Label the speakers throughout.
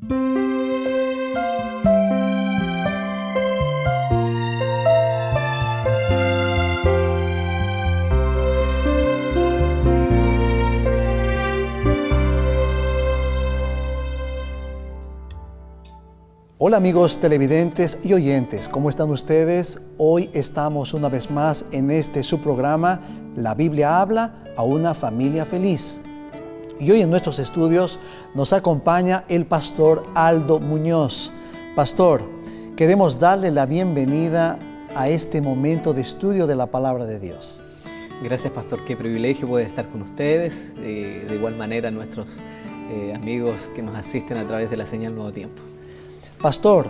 Speaker 1: Hola amigos televidentes y oyentes, ¿cómo están ustedes? Hoy estamos una vez más en su programa, La Biblia habla a una familia feliz. Y hoy en nuestros estudios nos acompaña el pastor Aldo Muñoz. Pastor, queremos darle la bienvenida a este momento de estudio de la Palabra de Dios.
Speaker 2: Gracias, pastor. Qué privilegio poder estar con ustedes. De igual manera, nuestros amigos que nos asisten a través de la señal Nuevo Tiempo.
Speaker 1: Pastor,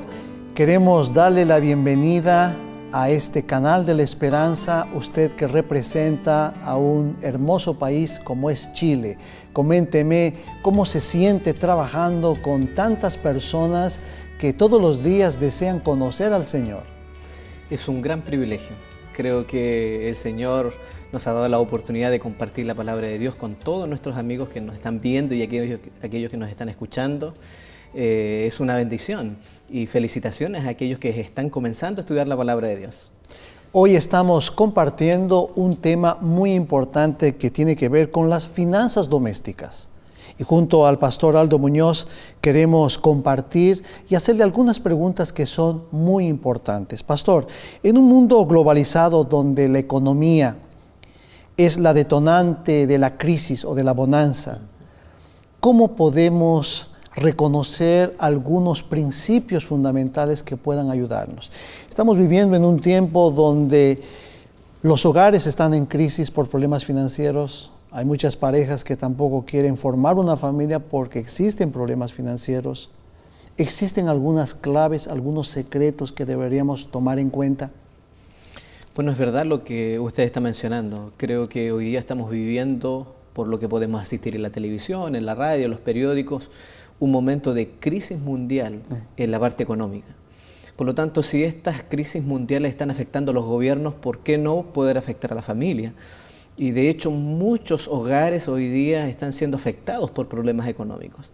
Speaker 1: queremos darle la bienvenida a este canal de la esperanza, usted que representa a un hermoso país como es Chile. Coménteme cómo se siente trabajando con tantas personas que todos los días desean conocer al Señor. Es un gran privilegio. Creo que el Señor nos ha dado la oportunidad de compartir la palabra de Dios con todos nuestros amigos que nos están viendo y aquellos que nos están escuchando. Es una bendición y felicitaciones a aquellos que están comenzando a estudiar la palabra de Dios. Hoy estamos compartiendo un tema muy importante que tiene que ver con las finanzas domésticas. Y junto al pastor Aldo Muñoz queremos compartir y hacerle algunas preguntas que son muy importantes. Pastor, en un mundo globalizado donde la economía es la detonante de la crisis o de la bonanza, ¿cómo podemos reconocer algunos principios fundamentales que puedan ayudarnos? Estamos viviendo en un tiempo donde los hogares están en crisis por problemas financieros. Hay muchas parejas que tampoco quieren formar una familia porque existen problemas financieros. ¿Existen algunas claves, algunos secretos que deberíamos tomar en cuenta?
Speaker 2: Bueno, es verdad lo que usted está mencionando. Creo que hoy día estamos viviendo, por lo que podemos asistir en la televisión, en la radio, en los periódicos, un momento de crisis mundial en la parte económica. Por lo tanto, si estas crisis mundiales están afectando a los gobiernos, ¿por qué no poder afectar a la familia? Y de hecho, muchos hogares hoy día están siendo afectados por problemas económicos.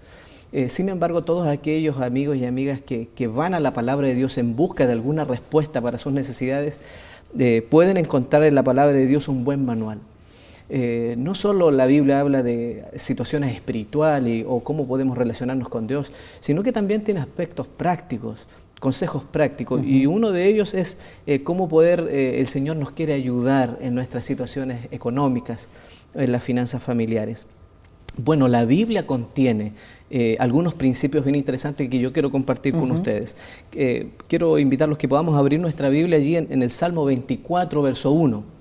Speaker 2: Sin embargo, todos aquellos amigos y amigas que van a la palabra de Dios en busca de alguna respuesta para sus necesidades, pueden encontrar en la palabra de Dios un buen manual. No solo la Biblia habla de situaciones espirituales o cómo podemos relacionarnos con Dios, sino que también tiene aspectos prácticos, consejos prácticos, y uno de ellos es cómo el Señor nos quiere ayudar en nuestras situaciones económicas, en las finanzas familiares. Bueno, la Biblia contiene algunos principios bien interesantes que yo quiero compartir con ustedes. Quiero invitarlos que podamos abrir nuestra Biblia allí en el Salmo 24, verso 1.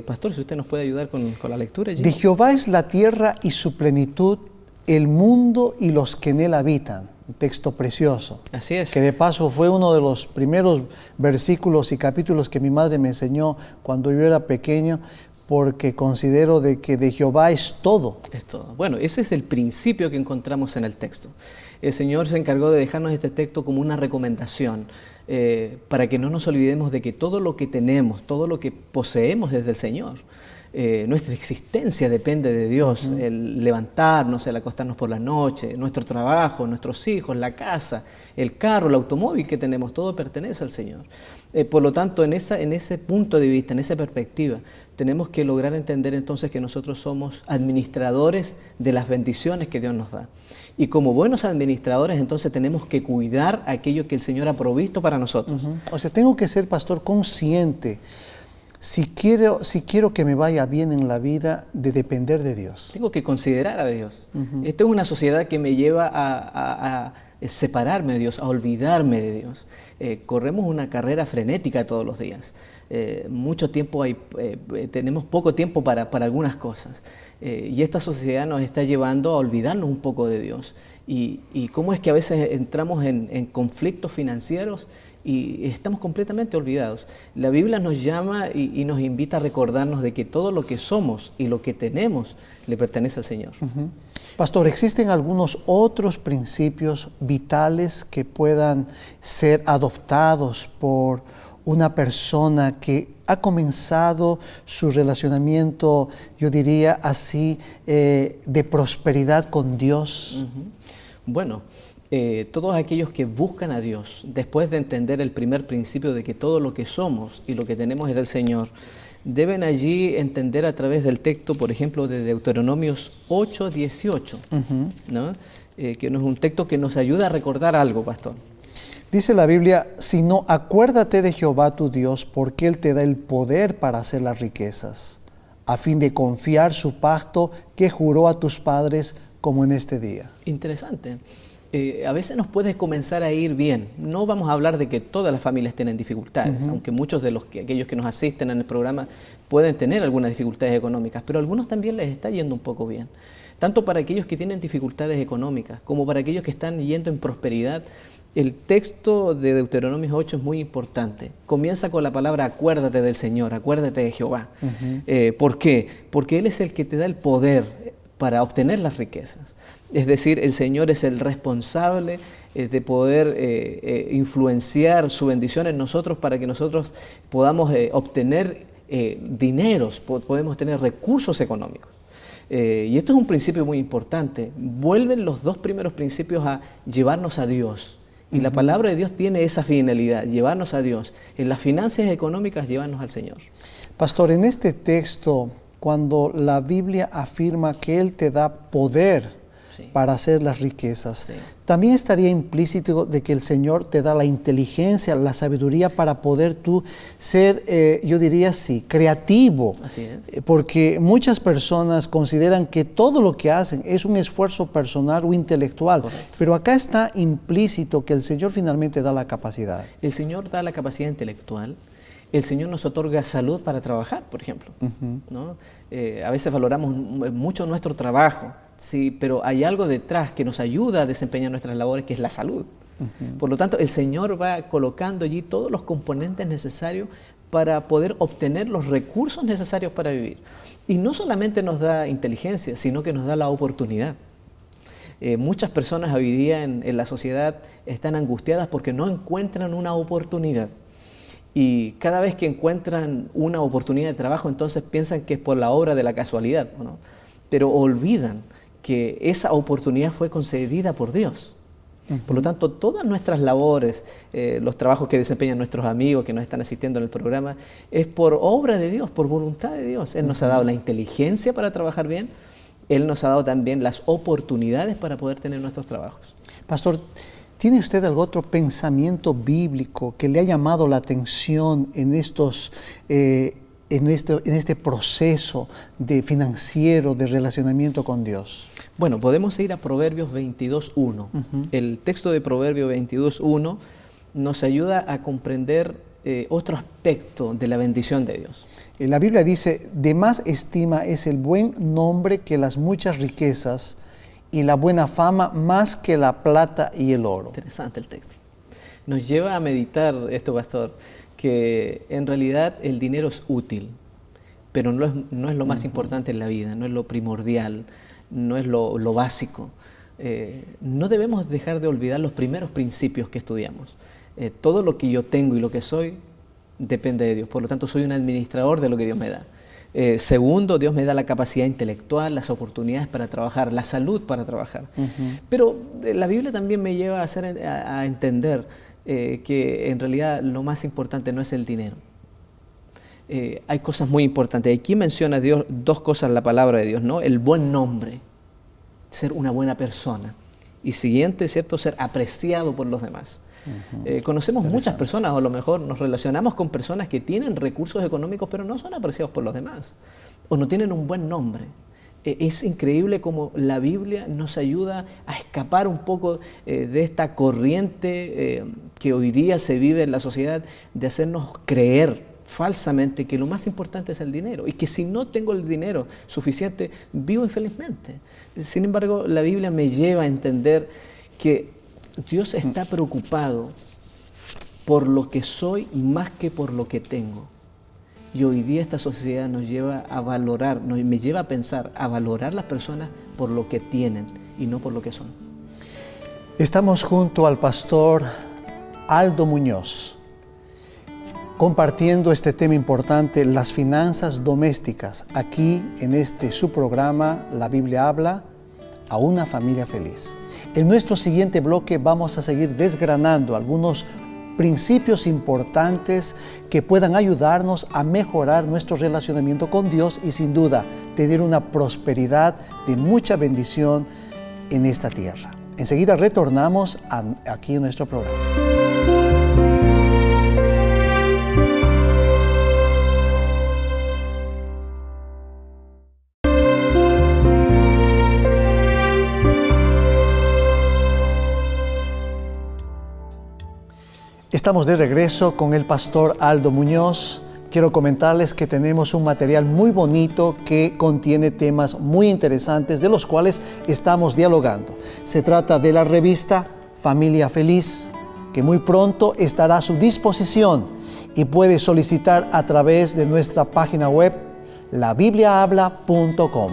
Speaker 2: Pastor, si usted nos puede ayudar con la lectura allí.
Speaker 1: De Jehová es la tierra y su plenitud, el mundo y los que en él habitan. Un texto precioso.
Speaker 2: Así es.
Speaker 1: Que de paso fue uno de los primeros versículos y capítulos que mi madre me enseñó cuando yo era pequeño, porque considero de que de Jehová es todo.
Speaker 2: Es todo. Bueno, ese es el principio que encontramos en el texto. El Señor se encargó de dejarnos este texto como una recomendación para que no nos olvidemos de que todo lo que tenemos, todo lo que poseemos es del Señor. Nuestra existencia depende de Dios, el levantarnos, el acostarnos por la noche, nuestro trabajo, nuestros hijos, la casa, el carro, el automóvil que tenemos, todo pertenece al Señor. Por lo tanto, en ese punto de vista, en esa perspectiva, tenemos que lograr entender entonces que nosotros somos administradores de las bendiciones que Dios nos da. Y como buenos administradores, entonces tenemos que cuidar aquello que el Señor ha provisto para nosotros.
Speaker 1: O sea, tengo que ser, pastor, consciente. Si quiero que me vaya bien en la vida, de depender de Dios.
Speaker 2: Tengo que considerar a Dios. Esta es una sociedad que me lleva a separarme de Dios, a olvidarme de Dios. Corremos una carrera frenética todos los días. Mucho tiempo tenemos poco tiempo para algunas cosas. Y esta sociedad nos está llevando a olvidarnos un poco de Dios. Y cómo es que a veces entramos en conflictos financieros y estamos completamente olvidados. La Biblia nos llama y nos invita a recordarnos de que todo lo que somos y lo que tenemos le pertenece al Señor.
Speaker 1: Pastor, ¿existen algunos otros principios vitales que puedan ser adoptados por una persona que ha comenzado su relacionamiento, yo diría así, de prosperidad con Dios?
Speaker 2: Bueno, todos aquellos que buscan a Dios, después de entender el primer principio de que todo lo que somos y lo que tenemos es del Señor, deben allí entender a través del texto, por ejemplo, de Deuteronomios 8:18, ¿no? Que no es un texto que nos ayuda a recordar algo, pastor.
Speaker 1: Dice la Biblia, sino acuérdate de Jehová tu Dios, porque Él te da el poder para hacer las riquezas, a fin de confiar su pacto que juró a tus padres como en este día.
Speaker 2: Interesante. A veces nos puede comenzar a ir bien. No vamos a hablar de que todas las familias tienen dificultades, aunque muchos de aquellos que nos asisten en el programa pueden tener algunas dificultades económicas, pero a algunos también les está yendo un poco bien. Tanto para aquellos que tienen dificultades económicas como para aquellos que están yendo en prosperidad. El texto de Deuteronomio 8 es muy importante. Comienza con la palabra acuérdate del Señor, acuérdate de Jehová. ¿Por qué? Porque Él es el que te da el poder para obtener las riquezas. Es decir, el Señor es el responsable de poder influenciar su bendición en nosotros para que nosotros podamos obtener dineros, podemos tener recursos económicos. Y esto es un principio muy importante. Vuelven los dos primeros principios a llevarnos a Dios. Y la palabra de Dios tiene esa finalidad, llevarnos a Dios. En las finanzas económicas, llevarnos al Señor.
Speaker 1: Pastor, en este texto, cuando la Biblia afirma que Él te da poder para hacer las riquezas, también estaría implícito de que el Señor te da la inteligencia, la sabiduría para poder tú ser, yo diría así, creativo.
Speaker 2: Así es.
Speaker 1: Porque muchas personas consideran que todo lo que hacen es un esfuerzo personal o intelectual.
Speaker 2: Correcto.
Speaker 1: Pero acá está implícito que el Señor finalmente da la capacidad.
Speaker 2: El Señor da la capacidad intelectual. El Señor nos otorga salud para trabajar, por ejemplo. ¿No? A veces valoramos mucho nuestro trabajo, sí, pero hay algo detrás que nos ayuda a desempeñar nuestras labores, que es la salud. Por lo tanto, el Señor va colocando allí todos los componentes necesarios para poder obtener los recursos necesarios para vivir. Y no solamente nos da inteligencia, sino que nos da la oportunidad. Muchas personas hoy día en la sociedad están angustiadas porque no encuentran una oportunidad. Y cada vez que encuentran una oportunidad de trabajo, entonces piensan que es por la obra de la casualidad, ¿no? Pero olvidan que esa oportunidad fue concedida por Dios. Por lo tanto, todas nuestras labores, los trabajos que desempeñan nuestros amigos que nos están asistiendo en el programa, es por obra de Dios, por voluntad de Dios. Él nos ha dado la inteligencia para trabajar bien, Él nos ha dado también las oportunidades para poder tener nuestros trabajos.
Speaker 1: Pastor, ¿tiene usted algún otro pensamiento bíblico que le ha llamado la atención en este proceso de financiero, de relacionamiento con Dios?
Speaker 2: Bueno, podemos ir a Proverbios 22:1. El texto de Proverbios 22:1 nos ayuda a comprender otro aspecto de la bendición de Dios.
Speaker 1: La Biblia dice, de más estima es el buen nombre que las muchas riquezas, y la buena fama más que la plata y el oro.
Speaker 2: Interesante el texto. Nos lleva a meditar esto, pastor, que en realidad el dinero es útil, pero no es lo más importante en la vida, no es lo primordial, no es lo básico. No debemos dejar de olvidar los primeros principios que estudiamos. Todo lo que yo tengo y lo que soy depende de Dios, por lo tanto soy un administrador de lo que Dios me da. Segundo, Dios me da la capacidad intelectual, las oportunidades para trabajar, la salud para trabajar. Pero la Biblia también me lleva a entender que en realidad lo más importante no es el dinero. Hay cosas muy importantes. Aquí menciona Dios dos cosas en la palabra de Dios, ¿no? El buen nombre, ser una buena persona. Y siguiente, ¿cierto? Ser apreciado por los demás. Conocemos muchas personas, o a lo mejor nos relacionamos con personas que tienen recursos económicos pero no son apreciados por los demás o no tienen un buen nombre. Es increíble cómo la Biblia nos ayuda a escapar un poco de esta corriente que hoy día se vive en la sociedad de hacernos creer falsamente que lo más importante es el dinero y que si no tengo el dinero suficiente vivo infelizmente. Sin embargo, la Biblia me lleva a entender que Dios está preocupado por lo que soy más que por lo que tengo. Y hoy día esta sociedad nos lleva a valorar, me lleva a pensar, a valorar las personas por lo que tienen y no por lo que son.
Speaker 1: Estamos junto al pastor Aldo Muñoz, compartiendo este tema importante, las finanzas domésticas, aquí en su programa La Biblia habla a una familia feliz. En nuestro siguiente bloque vamos a seguir desgranando algunos principios importantes que puedan ayudarnos a mejorar nuestro relacionamiento con Dios y sin duda tener una prosperidad de mucha bendición en esta tierra. Enseguida retornamos aquí en nuestro programa. Estamos de regreso con el pastor Aldo Muñoz. Quiero comentarles que tenemos un material muy bonito que contiene temas muy interesantes de los cuales estamos dialogando. Se trata de la revista Familia Feliz, que muy pronto estará a su disposición y puede solicitar a través de nuestra página web labibliahabla.com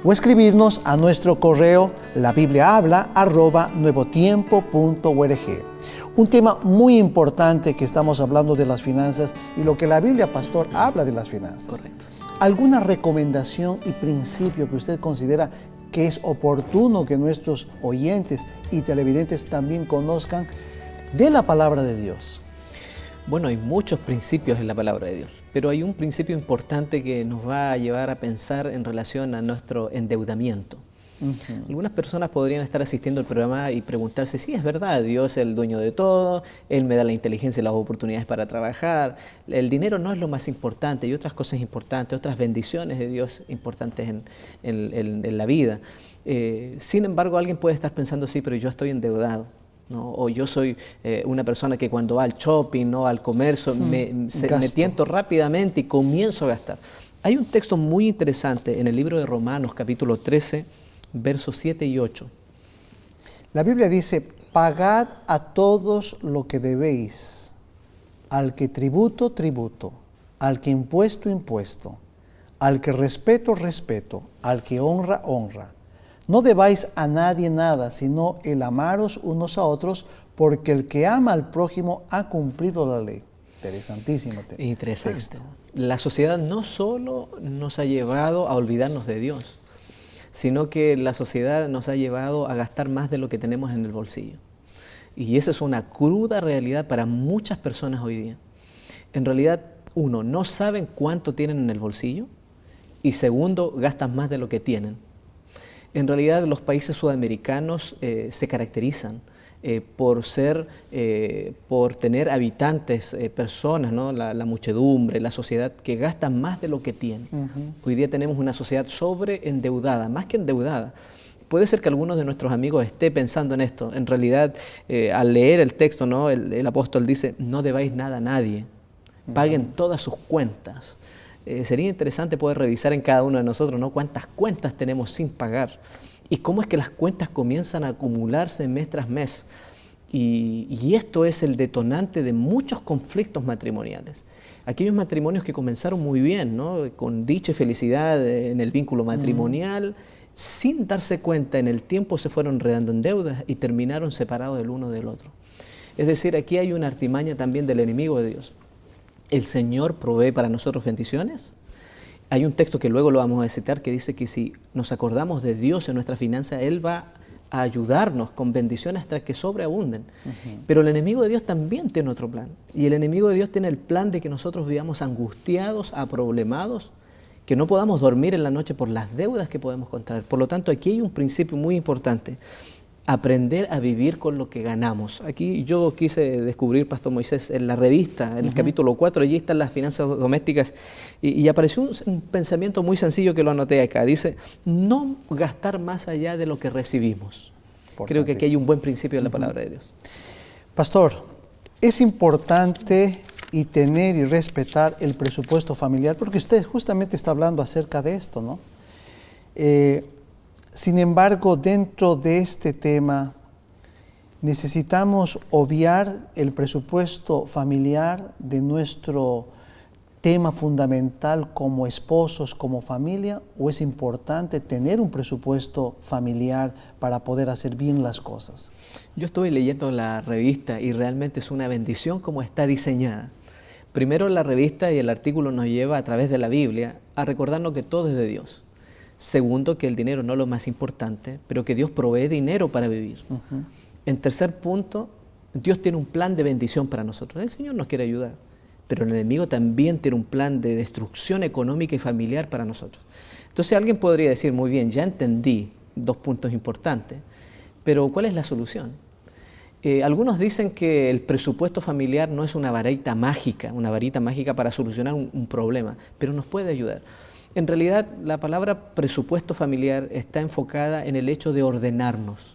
Speaker 1: o escribirnos a nuestro correo labibliahabla@nuevotiempo.org. Un tema muy importante que estamos hablando de las finanzas y lo que la Biblia, pastor, habla de las finanzas.
Speaker 2: Correcto.
Speaker 1: ¿Alguna recomendación y principio que usted considera que es oportuno que nuestros oyentes y televidentes también conozcan de la palabra de Dios?
Speaker 2: Bueno, hay muchos principios en la palabra de Dios, pero hay un principio importante que nos va a llevar a pensar en relación a nuestro endeudamiento. Algunas personas podrían estar asistiendo al programa y preguntarse, sí, es verdad, Dios es el dueño de todo, Él me da la inteligencia y las oportunidades para trabajar, el dinero no es lo más importante, hay otras cosas importantes, otras bendiciones de Dios importantes en la vida. Sin embargo, alguien puede estar pensando, sí, pero yo estoy endeudado, ¿no? O yo soy una persona que cuando va al shopping, ¿no?, al comercio, me tiento rápidamente y comienzo a gastar. Hay un texto muy interesante en el libro de Romanos, capítulo 13, versos 7 y 8.
Speaker 1: La Biblia dice, pagad a todos lo que debéis, al que tributo, tributo, al que impuesto, impuesto, al que respeto, respeto, al que honra, honra. No debáis a nadie nada, sino el amaros unos a otros, porque el que ama al prójimo ha cumplido la ley. Interesantísimo.
Speaker 2: Interesante.
Speaker 1: Texto.
Speaker 2: La sociedad no solo nos ha llevado a olvidarnos de Dios, sino que la sociedad nos ha llevado a gastar más de lo que tenemos en el bolsillo. Y esa es una cruda realidad para muchas personas hoy día. En realidad, uno, no saben cuánto tienen en el bolsillo y segundo, gastan más de lo que tienen. En realidad, los países sudamericanos se caracterizan por tener habitantes, personas, ¿no?, la muchedumbre, la sociedad que gastan más de lo que tiene. Hoy día tenemos una sociedad sobreendeudada, más que endeudada. Puede ser que algunos de nuestros amigos estén pensando en esto. En realidad, al leer el texto, ¿no?, el apóstol dice, no debáis nada a nadie, paguen todas sus cuentas. Sería interesante poder revisar en cada uno de nosotros, ¿no?, cuántas cuentas tenemos sin pagar. Y cómo es que las cuentas comienzan a acumularse mes tras mes. Y esto es el detonante de muchos conflictos matrimoniales. Aquellos matrimonios que comenzaron muy bien, ¿no?, con dicha y felicidad en el vínculo matrimonial, sin darse cuenta, en el tiempo se fueron enredando en deudas y terminaron separados el uno del otro. Es decir, aquí hay una artimaña también del enemigo de Dios. El Señor provee para nosotros bendiciones. Hay un texto que luego lo vamos a citar que dice que si nos acordamos de Dios en nuestra finanza, Él va a ayudarnos con bendiciones hasta que sobreabunden. Pero el enemigo de Dios también tiene otro plan. Y el enemigo de Dios tiene el plan de que nosotros vivamos angustiados, aproblemados, que no podamos dormir en la noche por las deudas que podemos contraer. Por lo tanto, aquí hay un principio muy importante. Aprender a vivir con lo que ganamos. Aquí yo quise descubrir, Pastor Moisés, en la revista, en el capítulo 4, allí están las finanzas domésticas, y apareció un pensamiento muy sencillo que lo anoté acá. Dice, no gastar más allá de lo que recibimos. Creo que aquí hay un buen principio de la palabra de Dios.
Speaker 1: Pastor, es importante y tener y respetar el presupuesto familiar, porque usted justamente está hablando acerca de esto, ¿no? Sin embargo, dentro de este tema, necesitamos obviar el presupuesto familiar de nuestro tema fundamental como esposos, como familia, o es importante tener un presupuesto familiar para poder hacer bien las cosas.
Speaker 2: Yo estuve leyendo la revista y realmente es una bendición como está diseñada. Primero, la revista y el artículo nos lleva a través de la Biblia a recordarnos que todo es de Dios. Segundo, que el dinero no es lo más importante, pero que Dios provee dinero para vivir. En tercer punto, Dios tiene un plan de bendición para nosotros. El Señor nos quiere ayudar, pero el enemigo también tiene un plan de destrucción económica y familiar para nosotros. Entonces alguien podría decir, muy bien, ya entendí 2 puntos importantes, pero ¿cuál es la solución? Algunos dicen que el presupuesto familiar no es una varita mágica para solucionar un problema, pero nos puede ayudar. En realidad, la palabra presupuesto familiar está enfocada en el hecho de ordenarnos.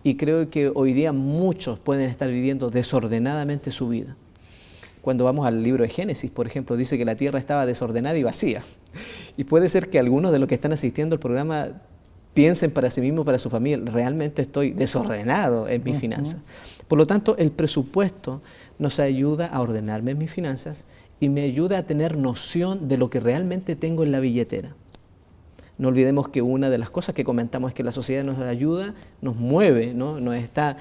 Speaker 2: Y creo que hoy día muchos pueden estar viviendo desordenadamente su vida. Cuando vamos al libro de Génesis, por ejemplo, dice que la tierra estaba desordenada y vacía. Y puede ser que algunos de los que están asistiendo al programa piensen para sí mismos, para su familia, realmente estoy desordenado en mis finanzas. Por lo tanto, el presupuesto nos ayuda a ordenarme en mis finanzas y me ayuda a tener noción de lo que realmente tengo en la billetera. No olvidemos que una de las cosas que comentamos es que la sociedad nos ayuda, nos mueve, ¿no? nos está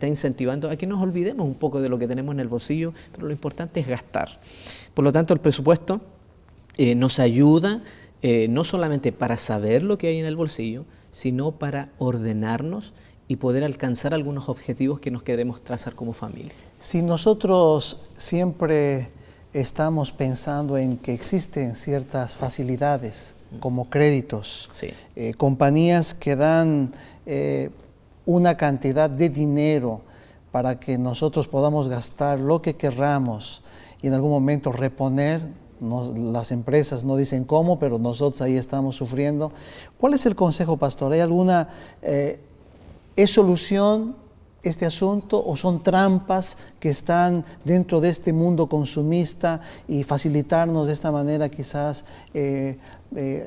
Speaker 2: incentivando a que nos olvidemos un poco de lo que tenemos en el bolsillo, pero lo importante es gastar. Por lo tanto, el presupuesto nos ayuda no solamente para saber lo que hay en el bolsillo, sino para ordenarnos y poder alcanzar algunos objetivos que nos queremos trazar como familia.
Speaker 1: Si nosotros siempre estamos pensando en que existen ciertas facilidades, como créditos,
Speaker 2: Sí.
Speaker 1: Compañías que dan una cantidad de dinero para que nosotros podamos gastar lo que querramos y en algún momento reponer. Las empresas no dicen cómo, pero nosotros ahí estamos sufriendo. ¿Cuál es el consejo, pastor? ¿Hay alguna ¿es solución este asunto o son trampas que están dentro de este mundo consumista y facilitarnos de esta manera quizás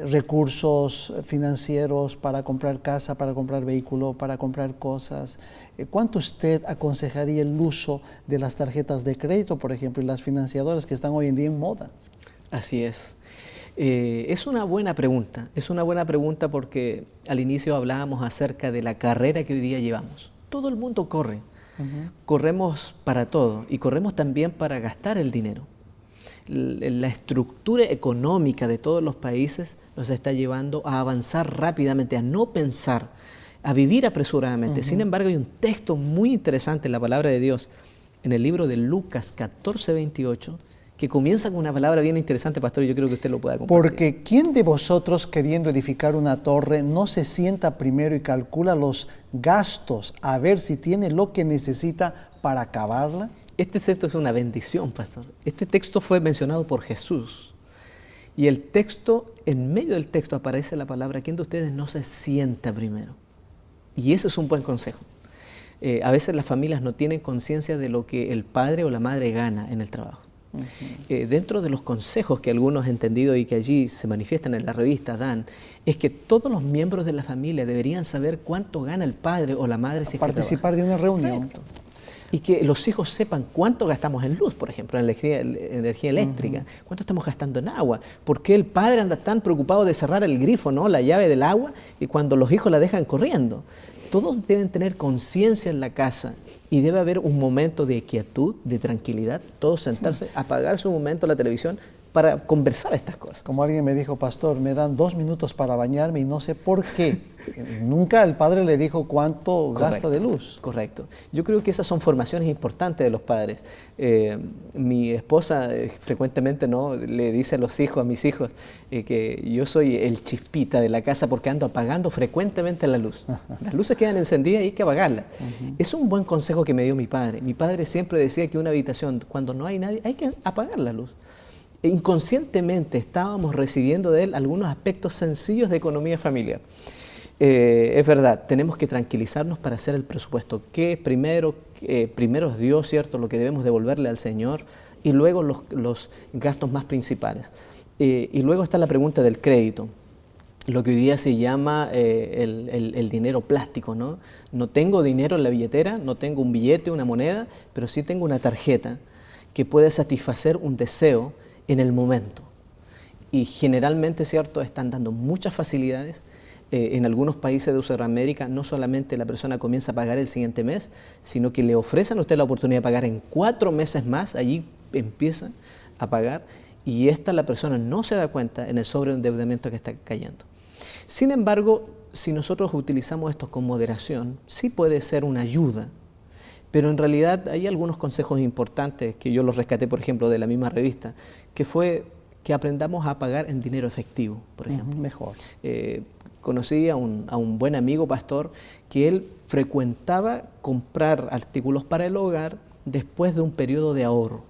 Speaker 1: recursos financieros para comprar casa, para comprar vehículo, para comprar cosas? ¿Cuánto usted aconsejaría el uso de las tarjetas de crédito, por ejemplo, y las financiadoras que están hoy en día en moda?
Speaker 2: Así es. Es una buena pregunta porque al inicio hablábamos acerca de la carrera que hoy día llevamos. Todo el mundo corre, corremos para todo y corremos también para gastar el dinero. La estructura económica de todos los países nos está llevando a avanzar rápidamente, a no pensar, a vivir apresuradamente. Sin embargo, hay un texto muy interesante en la palabra de Dios, en el libro de Lucas 14:28, que comienza con una palabra bien interesante, pastor, y yo creo que usted lo pueda compartir.
Speaker 1: Porque ¿quién de vosotros, queriendo edificar una torre, no se sienta primero y calcula los gastos a ver si tiene lo que necesita para acabarla?
Speaker 2: Este texto es una bendición, pastor. Este texto fue mencionado por Jesús. Y el texto, en medio del texto aparece la palabra, ¿quién de ustedes no se sienta primero? Y ese es un buen consejo. A veces las familias no tienen conciencia de lo que el padre o la madre gana en el trabajo. Dentro de los consejos que algunos han entendido y que allí se manifiestan en la revista dan, es que todos los miembros de la familia deberían saber cuánto gana el padre o la madre si
Speaker 1: participar de una reunión.
Speaker 2: Correcto. Y que los hijos sepan cuánto gastamos en luz, por ejemplo, en energía eléctrica, cuánto estamos gastando en agua, por qué el padre anda tan preocupado de cerrar el grifo, ¿no? La llave del agua, y cuando los hijos la dejan corriendo. Todos deben tener conciencia en la casa y debe haber un momento de quietud, de tranquilidad, todos sentarse, apagarse un momento la televisión para conversar estas cosas.
Speaker 1: Como alguien me dijo, pastor, me dan 2 minutos para bañarme y no sé por qué. Nunca el padre le dijo cuánto gasta de luz.
Speaker 2: Correcto. Yo creo que esas son formaciones importantes de los padres. Mi esposa frecuentemente le dice a mis hijos, que yo soy el chispita de la casa porque ando apagando frecuentemente la luz. Las luces quedan encendidas y hay que apagarlas. Es un buen consejo que me dio mi padre. Mi padre siempre decía que una habitación, cuando no hay nadie, hay que apagar la luz. Inconscientemente estábamos recibiendo de él algunos aspectos sencillos de economía familiar. Es verdad, tenemos que tranquilizarnos para hacer el presupuesto. Que primero es Dios, ¿cierto?, lo que debemos devolverle al Señor, y luego los gastos más principales. Y luego está la pregunta del crédito, lo que hoy día se llama el dinero plástico, ¿no? No tengo dinero en la billetera, no tengo un billete, una moneda, pero sí tengo una tarjeta que puede satisfacer un deseo en el momento. Y generalmente, ¿cierto?, están dando muchas facilidades. En algunos países de Sudamérica no solamente la persona comienza a pagar el siguiente mes, sino que le ofrecen a usted la oportunidad de pagar en 4 meses más, allí empieza a pagar, y la persona no se da cuenta en el sobreendeudamiento que está cayendo. Sin embargo, si nosotros utilizamos esto con moderación, sí puede ser una ayuda. Pero en realidad hay algunos consejos importantes que yo los rescaté, por ejemplo, de la misma revista, que fue que aprendamos a pagar en dinero efectivo, por ejemplo.
Speaker 1: Mejor.
Speaker 2: Conocí a un buen amigo pastor que él frecuentaba comprar artículos para el hogar después de un periodo de ahorro.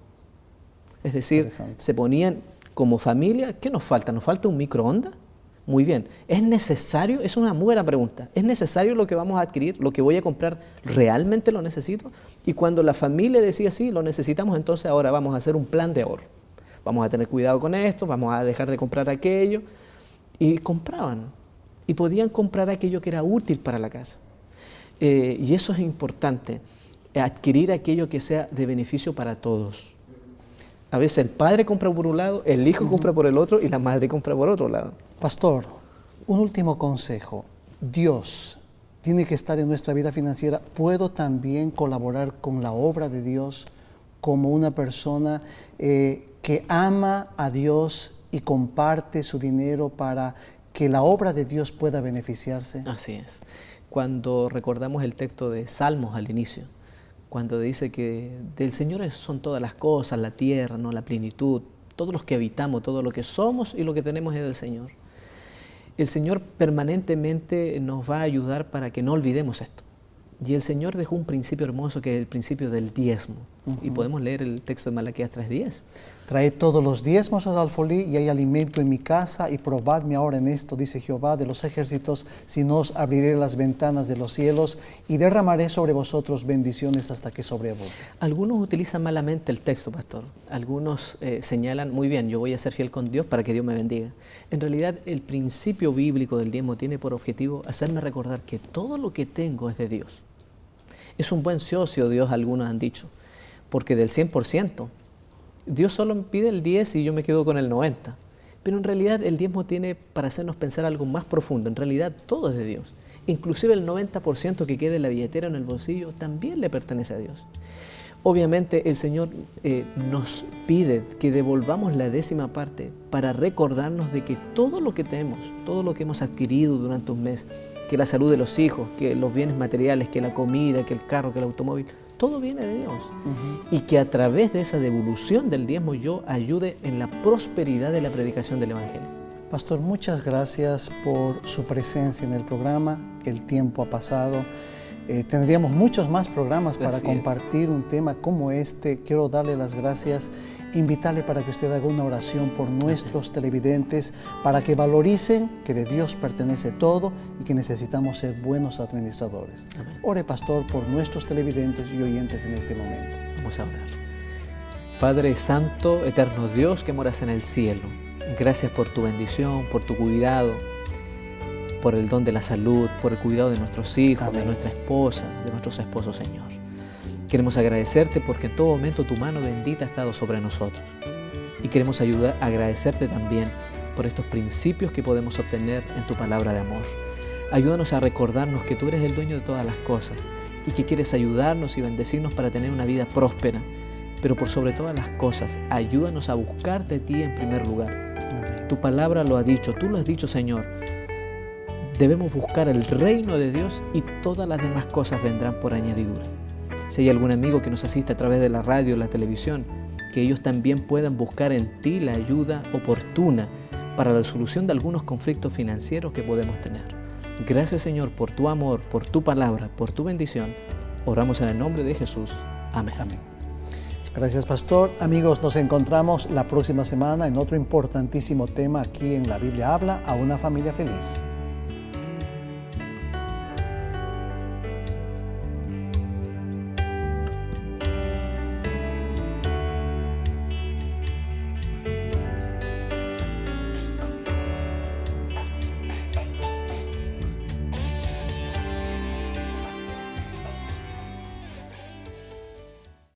Speaker 2: Es decir, se ponían como familia, ¿qué nos falta? ¿Nos falta un microondas? Muy bien, ¿es necesario? Es una muy buena pregunta. ¿Es necesario lo que vamos a adquirir, lo que voy a comprar? ¿Realmente lo necesito? Y cuando la familia decía sí, lo necesitamos, entonces ahora vamos a hacer un plan de ahorro. Vamos a tener cuidado con esto, vamos a dejar de comprar aquello. Y compraban. Y podían comprar aquello que era útil para la casa. Y eso es importante, adquirir aquello que sea de beneficio para todos. A veces el padre compra por un lado, el hijo compra por el otro y la madre compra por otro lado.
Speaker 1: Pastor, un último consejo. Dios tiene que estar en nuestra vida financiera. ¿Puedo también colaborar con la obra de Dios como una persona que ama a Dios y comparte su dinero para que la obra de Dios pueda beneficiarse?
Speaker 2: Así es. Cuando recordamos el texto de Salmos al inicio, cuando dice que del Señor son todas las cosas, la tierra, ¿no? La plenitud, todos los que habitamos, todo lo que somos y lo que tenemos es del Señor. El Señor permanentemente nos va a ayudar para que no olvidemos esto. Y el Señor dejó un principio hermoso que es el principio del diezmo. Y podemos leer el texto de Malaquías 3:10.
Speaker 1: Traed todos los diezmos al alfolí y hay alimento en mi casa y probadme ahora en esto, dice Jehová de los ejércitos, si no os abriré las ventanas de los cielos y derramaré sobre vosotros bendiciones hasta que sobreabunde.
Speaker 2: Algunos utilizan malamente el texto, pastor. Algunos señalan, muy bien, yo voy a ser fiel con Dios para que Dios me bendiga. En realidad, el principio bíblico del diezmo tiene por objetivo hacerme recordar que todo lo que tengo es de Dios. Es un buen socio, Dios, algunos han dicho, porque del 100%, Dios solo me pide el 10 y yo me quedo con el 90. Pero en realidad el diezmo tiene para hacernos pensar algo más profundo. En realidad todo es de Dios. Inclusive el 90% que quede en la billetera o en el bolsillo también le pertenece a Dios. Obviamente el Señor nos pide que devolvamos la 10ª parte para recordarnos de que todo lo que tenemos, todo lo que hemos adquirido durante un mes, que la salud de los hijos, que los bienes materiales, que la comida, que el carro, que el automóvil, todo viene de Dios. Y que a través de esa devolución del diezmo yo ayude en la prosperidad de la predicación del Evangelio.
Speaker 1: Pastor, muchas gracias por su presencia en el programa. El tiempo ha pasado. Tendríamos muchos más programas para compartir un tema como este. Quiero darle las gracias, invitarle para que usted haga una oración por nuestros televidentes, para que valoricen que de Dios pertenece todo y que necesitamos ser buenos administradores. Amén. Ore, pastor, por nuestros televidentes y oyentes en este momento.
Speaker 2: Vamos a orar. Padre Santo, eterno Dios que moras en el cielo, gracias por tu bendición, por tu cuidado, por el don de la salud, por el cuidado de nuestros hijos, amén, de nuestra esposa, de nuestros esposos, Señor. Queremos agradecerte porque en todo momento tu mano bendita ha estado sobre nosotros. Y queremos agradecerte también por estos principios que podemos obtener en tu palabra de amor. Ayúdanos a recordarnos que tú eres el dueño de todas las cosas y que quieres ayudarnos y bendecirnos para tener una vida próspera. Pero por sobre todas las cosas, ayúdanos a buscarte a ti en primer lugar. Amén. Tu palabra lo ha dicho, tú lo has dicho, Señor. Debemos buscar el reino de Dios y todas las demás cosas vendrán por añadidura. Si hay algún amigo que nos asiste a través de la radio o la televisión, que ellos también puedan buscar en ti la ayuda oportuna para la solución de algunos conflictos financieros que podemos tener. Gracias, Señor, por tu amor, por tu palabra, por tu bendición. Oramos en el nombre de Jesús. Amén.
Speaker 1: Amén. Gracias, pastor. Amigos, nos encontramos la próxima semana en otro importantísimo tema aquí en La Biblia Habla a una familia feliz.